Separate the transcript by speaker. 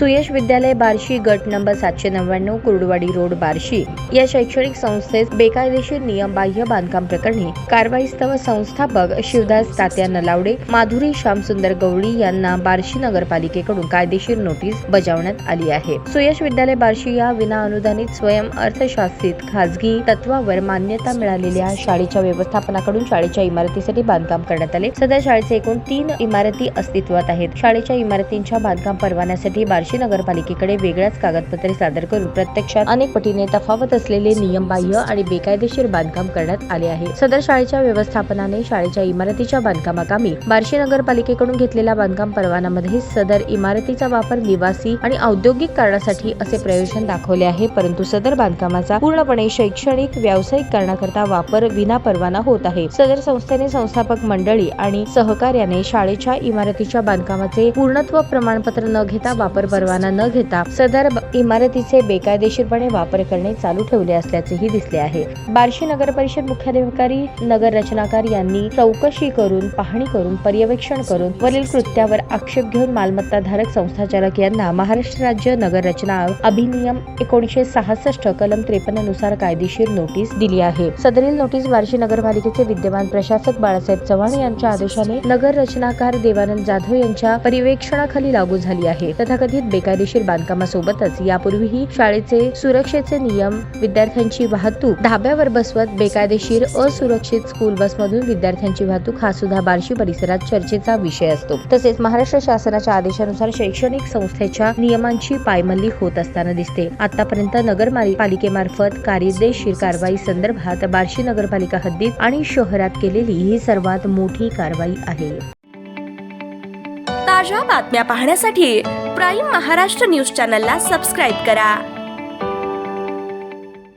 Speaker 1: सुयश विद्यालय बार्शी गट number 799 Kurduwadi road Barshi या शैक्षणिक संस्थेस बेकायदेशीर नियमबाह्य बांधकाम प्रकरणी कारवाईस्तव संस्थापक शिवदास तात्या नलावडे, माधुरी श्यामसुंदर गवळी यांना बार्शी नगरपालिकेकडून कायदेशीर नोटीस बजावण्यात आली आहे। सुयश विद्यालय बार्शी या विना अनुदानित स्वयं अर्थशासित खाजगी तत्वावर मान्यता मिळालेल्या शाळेच्या व्यवस्थापनाकडून शाळेच्या इमारतीसाठी बांधकाम करण्यात आले। सदर शाळेचे एकूण 3 इमारती अस्तित्वात आहेत। शाळेच्या इमारतींच्या बांधकाम परवान्यासाठी बार्शी नगरपालिकेकडे वेगळ्याच कागदपत्रे सादर करून प्रत्यक्षात अनेक पटीने तफावत असलेले नियमबाह्य आणि बेकायदेशीर बांधकाम करण्यात आले आहे। सदर शाळेच्या व्यवस्थापनाने शाळेच्या इमारतीच्या बांधकामाकामी बार्शी नगरपालिकेकडून घेतलेल्या बांधकाम परवान्यामध्ये सदर इमारतीचा वापर निवासी आणि औद्योगिक कारणासाठी असे प्रयोजन दाखवले आहे, परंतु सदर बांधकामाचा पूर्णपणे शैक्षणिक व्यावसायिक कारणाकरता वापर विना परवाना होत आहे। सदर संस्थेने संस्थापक मंडळी आणि सहकार्याने शाळेच्या इमारतीच्या बांधकामाचे पूर्णत्व प्रमाणपत्र न घेता वापर परवाना न घेता सदर इमारतीचे बेकायदेशीरपणे वापर करणे चालू ठेवले असल्याचेही दिसले आहे। बार्शी नगर परिषद मुख्याधिकारी नगर रचनाकार यांनी चौकशी करून पाहणी करून पर्यवेक्षण करून वरील कृत्यावर आक्षेप घेऊन मालमत्ता धारक संस्थाचालक यांना महाराष्ट्र राज्य नगर रचना अधिनियम 1966 कलम 53 नुसार कायदेशीर नोटीस दिली आहे। सदरील नोटीस बार्शी नगरपालिकेचे विद्यमान प्रशासक बाळासाहेब चव्हाण यांच्या आदेशाने नगर रचनाकार देवानंद जाधव यांच्या पर्यवेक्षणाखाली लागू झाली आहे। तथाकथित बेकायदेशीर बांधकामासोबतच यापूर्वीही शाळेचे सुरक्षेचे नियम, विद्यार्थ्यांची वाहतूक धाब्यावर बसवत बेकायदेशीर असुरक्षित स्कूल बसमधून विद्यार्थ्यांची वाहतूक हा सुद्धा बार्शी परिसरात चर्चेचा विषय असतो। तसेच महाराष्ट्र शासनाच्या आदेशानुसार शैक्षणिक संस्थेच्या नियमांची पायमल्ली होत असताना दिसते। आतापर्यंत नगरपालिकेमार्फत कायदेशीर कारवाई संदर्भात बार्शी नगरपालिका हद्दीत आणि शहरात केलेली ही सर्वात मोठी कारवाई आहे।
Speaker 2: ताज्या बातम्या पाहण्यासाठी प्राईम महाराष्ट्र न्यूज चॅनलला सबस्क्राईब करा।